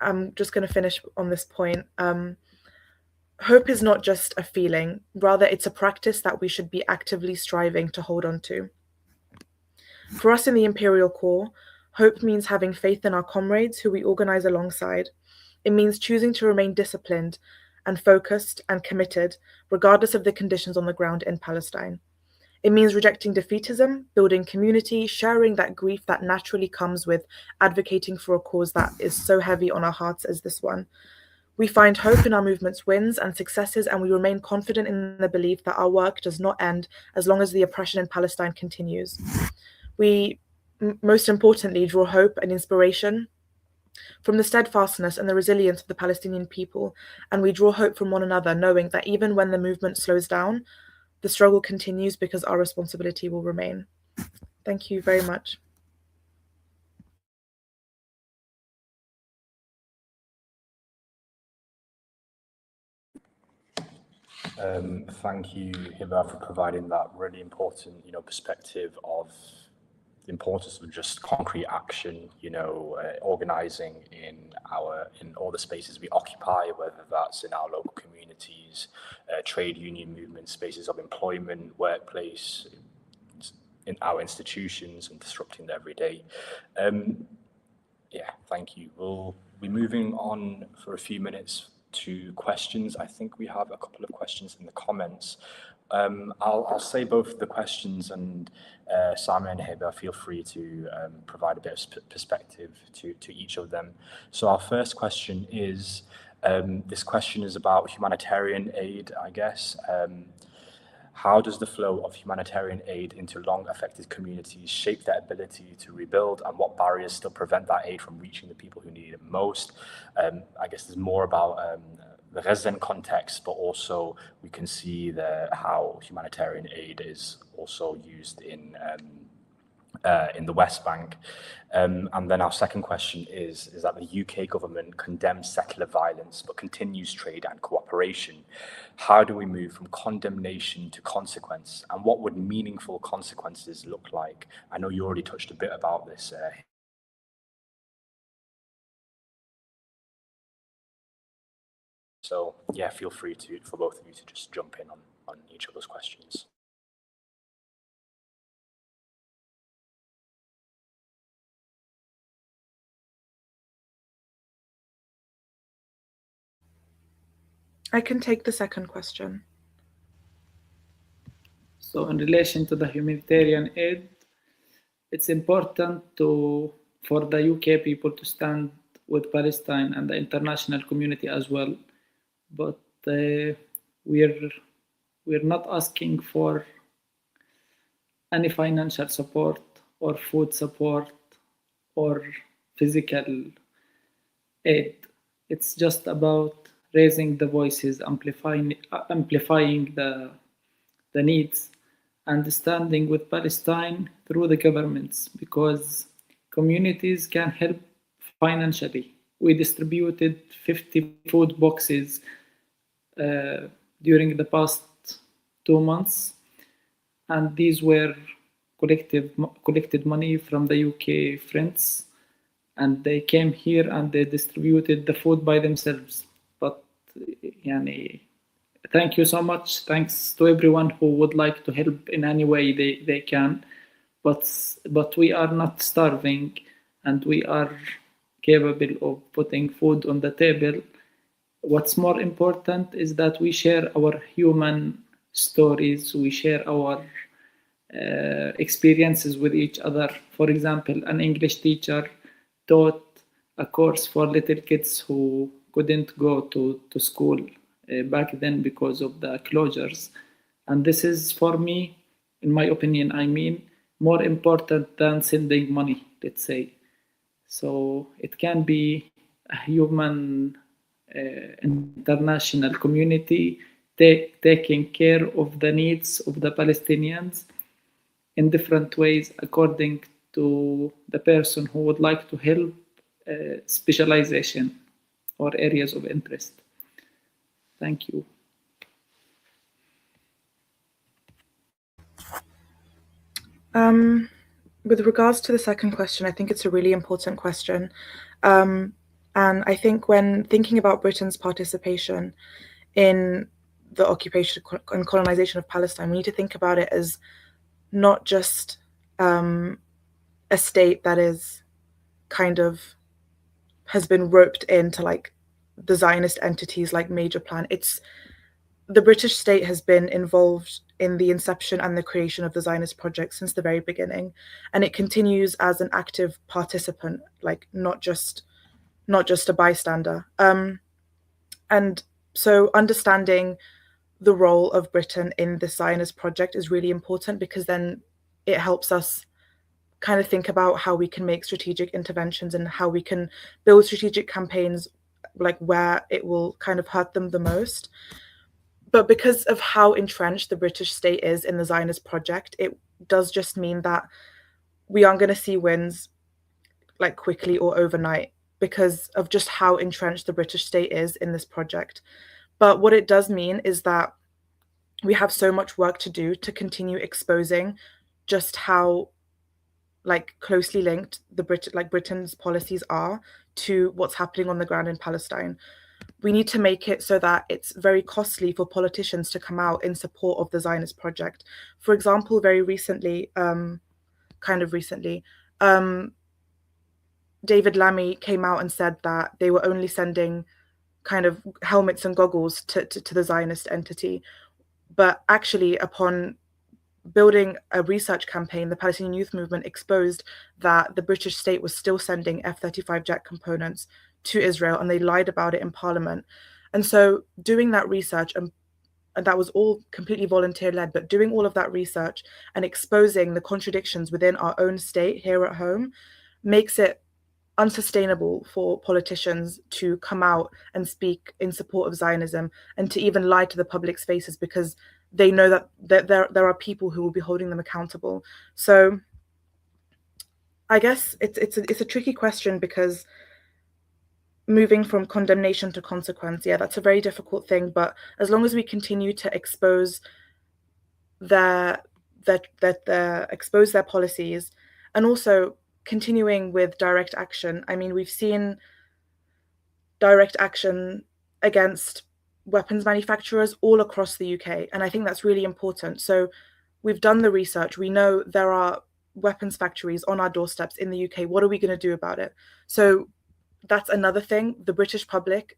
I'm just going to finish on this point. Hope is not just a feeling, rather it's a practice that we should be actively striving to hold on to. For us in the Imperial Corps, hope means having faith in our comrades who we organize alongside. It means choosing to remain disciplined and focused and committed, regardless of the conditions on the ground in Palestine. It means rejecting defeatism, building community, sharing that grief that naturally comes with advocating for a cause that is so heavy on our hearts as this one. We find hope in our movement's wins and successes, and we remain confident in the belief that our work does not end as long as the oppression in Palestine continues. We, most importantly, draw hope and inspiration from the steadfastness and the resilience of the Palestinian people, and we draw hope from one another, knowing that even when the movement slows down, the struggle continues because our responsibility will remain. Thank you very much. Thank you, Hiba, for providing that really important, perspective of the importance of just concrete action, organizing in all the spaces we occupy, whether that's in our local communities, trade union movements, spaces of employment, workplace, in our institutions, and disrupting the everyday. Thank you. We'll be moving on for a few minutes to questions. I think we have a couple of questions in the comments. I'll say both the questions, and Sami and Hiba, feel free to provide a bit of perspective to each of them. So our first question is, this question is about humanitarian aid, I guess. How does the flow of humanitarian aid into long-affected communities shape their ability to rebuild, and what barriers still prevent that aid from reaching the people who need it most? I guess there's more about the resident context, but also we can see how humanitarian aid is also used in the West Bank. And then our second question is that the UK government condemns settler violence but continues trade and cooperation. How do we move from condemnation to consequence, and what would meaningful consequences look like? I know you already touched a bit about this. So yeah, feel free for both of you to just jump in on each of those questions. I can take the second question. So in relation to the humanitarian aid, it's important for the UK people to stand with Palestine and the international community as well. But we're not asking for any financial support or food support or physical aid. It's just about raising the voices, amplifying the needs, and standing with Palestine through the governments, because communities can help financially. We distributed 50 food boxes during the past 2 months, and these were collected money from the UK friends, and they came here and they distributed the food by themselves. But yani, thank you so much. Thanks to everyone who would like to help in any way they can. But we are not starving, and we are capable of putting food on the table. What's more important is that we share our human stories, we share our experiences with each other. For example, an English teacher taught a course for little kids who couldn't go to school back then because of the closures. And this is, for me, in my opinion, I mean, more important than sending money, let's say. So it can be a human international community taking care of the needs of the Palestinians in different ways according to the person who would like to help specialization or areas of interest. Thank you. With regards to the second question, I think it's a really important question. And I think when thinking about Britain's participation in the occupation and colonization of Palestine, we need to think about it as not just a state that is kind of has been roped into like the Zionist entities like major plan. It's the British state has been involved in the inception and the creation of the Zionist project since the very beginning, and it continues as an active participant, like not just a bystander. And so understanding the role of Britain in the Zionist project is really important, because then it helps us kind of think about how we can make strategic interventions and how we can build strategic campaigns like where it will kind of hurt them the most. But because of how entrenched the British state is in the Zionist project, it does just mean that we aren't going to see wins like quickly or overnight because of just how entrenched the British state is in this project. But what it does mean is that we have so much work to do to continue exposing just how like closely linked Britain's policies are to what's happening on the ground in Palestine. We need to make it so that it's very costly for politicians to come out in support of the Zionist project. For example, very recently, David Lammy came out and said that they were only sending kind of helmets and goggles to the Zionist entity. But actually, upon building a research campaign, the Palestinian Youth Movement exposed that the British state was still sending F-35 jet components to Israel, and they lied about it in Parliament. And so doing that research, and that was all completely volunteer-led, but doing all of that research and exposing the contradictions within our own state here at home makes it unsustainable for politicians to come out and speak in support of Zionism and to even lie to the public's faces, because they know that there are people who will be holding them accountable. So I guess it's a tricky question, because moving from condemnation to consequence, yeah, that's a very difficult thing. But as long as we continue to expose their policies, and also continuing with direct action. I mean, we've seen direct action against weapons manufacturers all across the UK, and I think that's really important. So we've done the research. We know there are weapons factories on our doorsteps in the UK. What are we going to do about it? So that's another thing. The British public,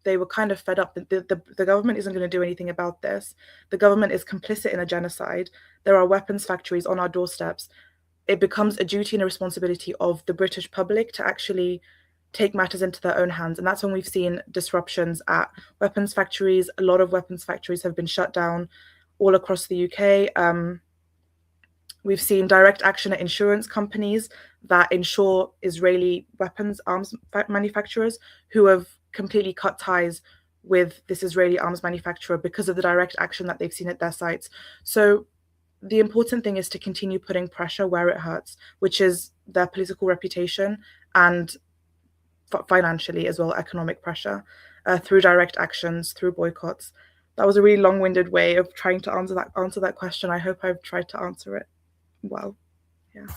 they were kind of fed up. The government isn't going to do anything about this. The government is complicit in a genocide. There are weapons factories on our doorsteps. It becomes a duty and a responsibility of the British public to actually take matters into their own hands. And that's when we've seen disruptions at weapons factories. A lot of weapons factories have been shut down all across the UK. We've seen direct action at insurance companies that insure Israeli arms manufacturers who have completely cut ties with this Israeli arms manufacturer because of the direct action that they've seen at their sites. So the important thing is to continue putting pressure where it hurts, which is their political reputation and financially as well, economic pressure, through direct actions, through boycotts. That was a really long-winded way of trying to answer that question. I hope I've tried to answer it well. Yeah.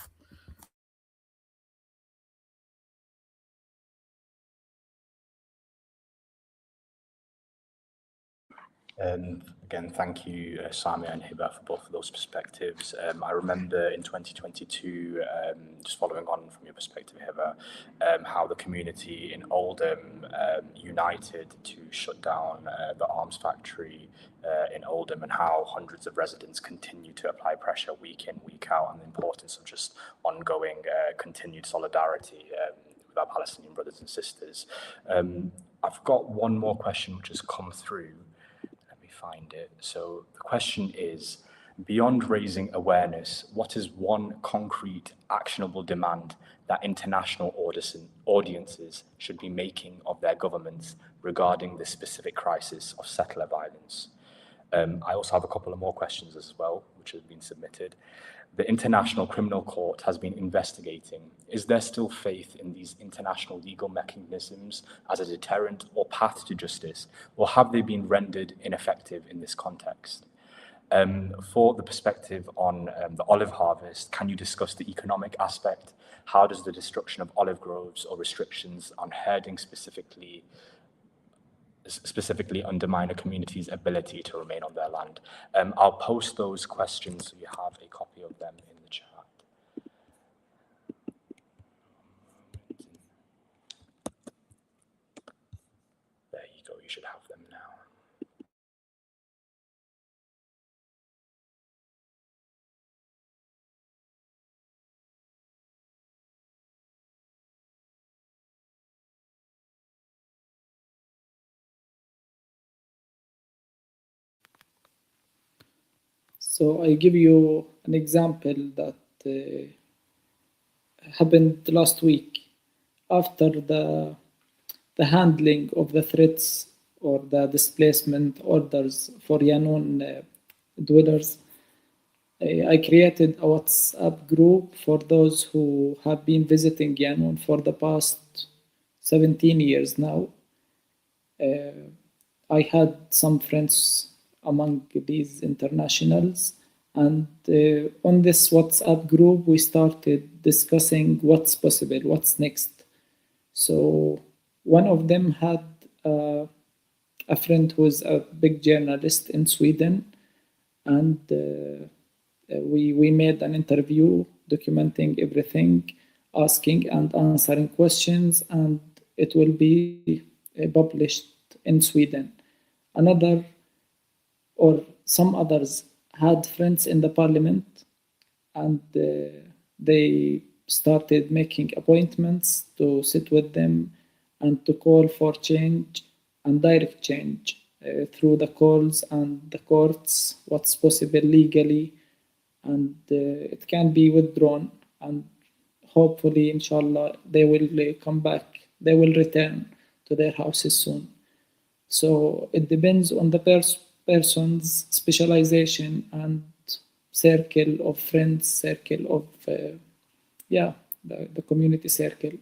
Again, thank you, Sami and Hiba, for both of those perspectives. I remember in 2022, just following on from your perspective, Hiba, how the community in Oldham united to shut down the arms factory in Oldham, and how hundreds of residents continue to apply pressure week in, week out, and the importance of just ongoing continued solidarity with our Palestinian brothers and sisters. I've got one more question which has come through. Find it. So the question is, beyond raising awareness, what is one concrete, actionable demand that international audiences should be making of their governments regarding the specific crisis of settler violence? I also have a couple of more questions as well, which have been submitted. The International Criminal Court has been investigating. Is there still faith in these international legal mechanisms as a deterrent or path to justice, or have they been rendered ineffective in this context? For the perspective on the olive harvest, can you discuss the economic aspect? How does the destruction of olive groves or restrictions on herding specifically undermine a community's ability to remain on their land? I'll post those questions so you have a copy of them in the chat. There you go, you should have them now. So I give you an example that happened last week after the handling of the threats or the displacement orders for Yangon dwellers. I created a WhatsApp group for those who have been visiting Yangon for the past 17 years now. I had some friends among these internationals, and on this WhatsApp group we started discussing what's possible, what's next. So one of them had a friend who's a big journalist in Sweden, and we made an interview documenting everything, asking and answering questions, and it will be published in Sweden. Another or some others had friends in the parliament, and they started making appointments to sit with them and to call for change and direct change through the calls and the courts, what's possible legally, and it can be withdrawn, and hopefully, inshallah, they will come back, they will return to their houses soon. So it depends on the person's specialization and circle of friends, circle of, the community circle.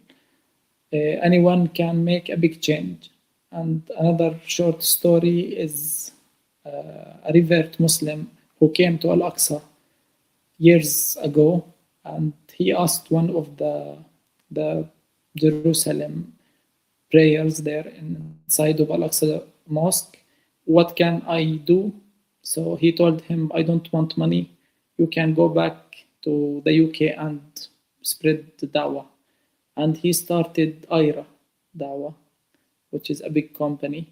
Anyone can make a big change. And another short story is a revert Muslim who came to Al-Aqsa years ago, and he asked one of the Jerusalem prayers there inside of Al-Aqsa Mosque, what can I do? So he told him, I don't want money. You can go back to the UK and spread the dawah. And he started IRA Dawah, which is a big company.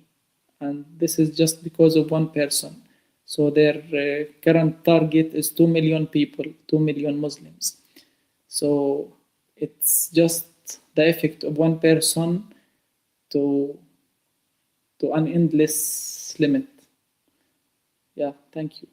And this is just because of one person. So their current target is 2 million people, 2 million Muslims. So it's just the effect of one person to an endless limit. Yeah, thank you.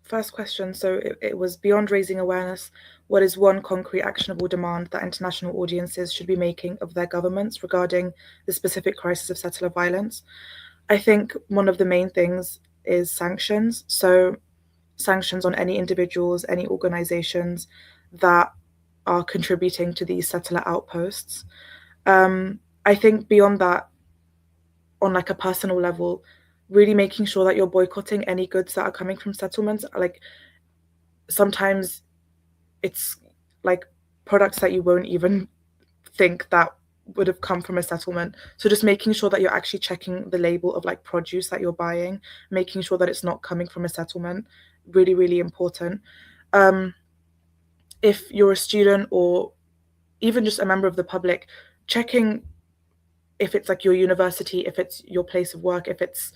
first question, so it was beyond raising awareness, what is one concrete actionable demand that international audiences should be making of their governments regarding the specific crisis of settler violence? I think one of the main things is sanctions. So sanctions on any individuals, any organizations that are contributing to these settler outposts. I think beyond that, on like a personal level, really making sure that you're boycotting any goods that are coming from settlements. Like sometimes it's like products that you won't even think that would have come from a settlement. So just making sure that you're actually checking the label of like produce that you're buying, making sure that it's not coming from a settlement, really, really important. If you're a student or even just a member of the public, checking if it's like your university, if it's your place of work, if it's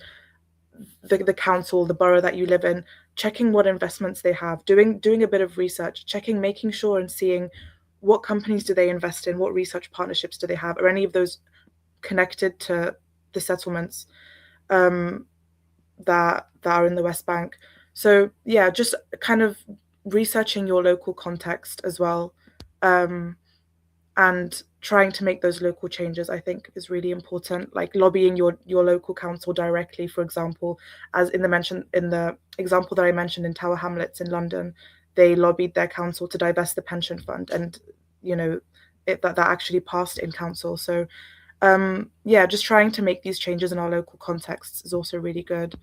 the council, the borough that you live in, checking what investments they have, doing a bit of research, checking, making sure and seeing what companies do they invest in, what research partnerships do they have, are any of those connected to the settlements that are in the West Bank. So yeah, just kind of researching your local context as well, and trying to make those local changes, I think, is really important. Like lobbying your local council directly, for example, as in the example that I mentioned in Tower Hamlets in London, they lobbied their council to divest the pension fund, and that actually passed in council. So yeah, just trying to make these changes in our local contexts is also really good.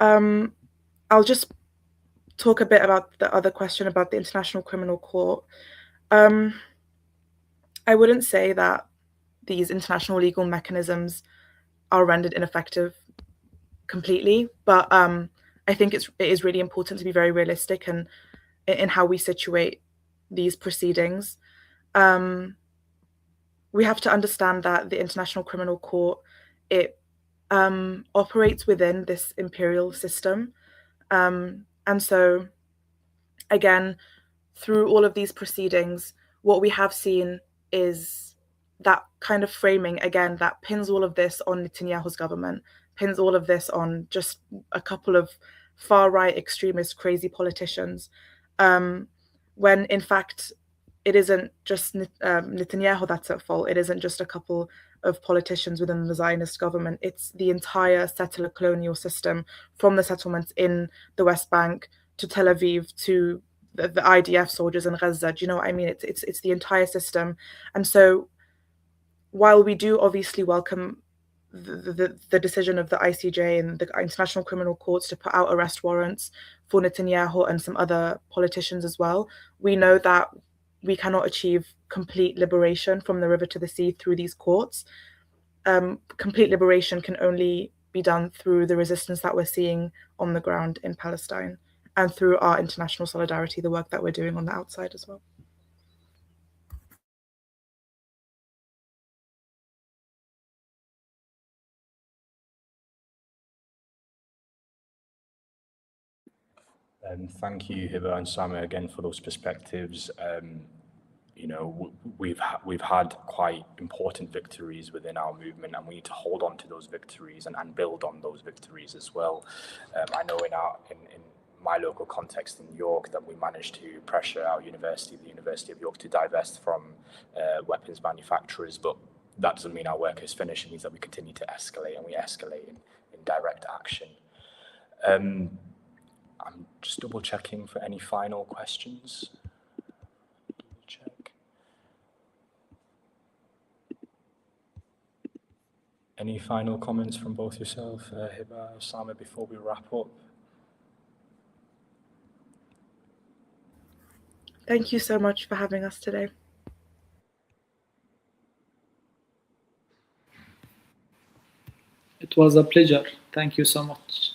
I'll just talk a bit about the other question about the International Criminal Court. I wouldn't say that these international legal mechanisms are rendered ineffective completely, but I think it is really important to be very realistic in how we situate these proceedings. We have to understand that the International Criminal Court, it operates within this imperial system. And so, again, through all of these proceedings, what we have seen is that kind of framing, again, that pins all of this on Netanyahu's government, pins all of this on just a couple of far-right extremist, crazy politicians, when in fact, it isn't just Netanyahu that's at fault. It isn't just a couple of politicians within the Zionist government. It's the entire settler colonial system, from the settlements in the West Bank to Tel Aviv to the IDF soldiers in Gaza. Do you know what I mean? It's the entire system. And so while we do obviously welcome the decision of the ICJ and the International Criminal Courts to put out arrest warrants for Netanyahu and some other politicians as well, we know that we cannot achieve complete liberation from the river to the sea through these courts. Complete liberation can only be done through the resistance that we're seeing on the ground in Palestine, and through our international solidarity, the work that we're doing on the outside as well. Thank you, Hiba and Sama, again for those perspectives. We've had quite important victories within our movement, and we need to hold on to those victories and build on those victories as well. I know in my local context in York that we managed to pressure our university, the University of York, to divest from weapons manufacturers, but that doesn't mean our work is finished. It means that we continue to escalate, and we escalate in direct action. I'm just double checking for any final questions. Check. Any final comments from both yourself, Hiba, Osama, before we wrap up? Thank you so much for having us today. It was a pleasure. Thank you so much.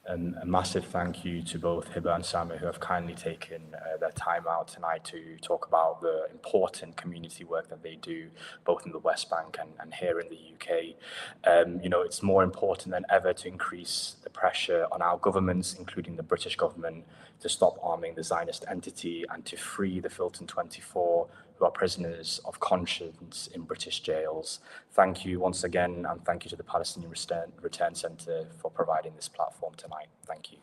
And a massive thank you to both Hiba and Sama, who have kindly taken their time out tonight to talk about the important community work that they do, both in the West Bank and here in the UK. It's more important than ever to increase the pressure on our governments, including the British government, to stop arming the Zionist entity and to free the Filton 24 who are prisoners of conscience in British jails. Thank you once again, and thank you to the Palestinian Return Centre for providing this platform tonight. Thank you.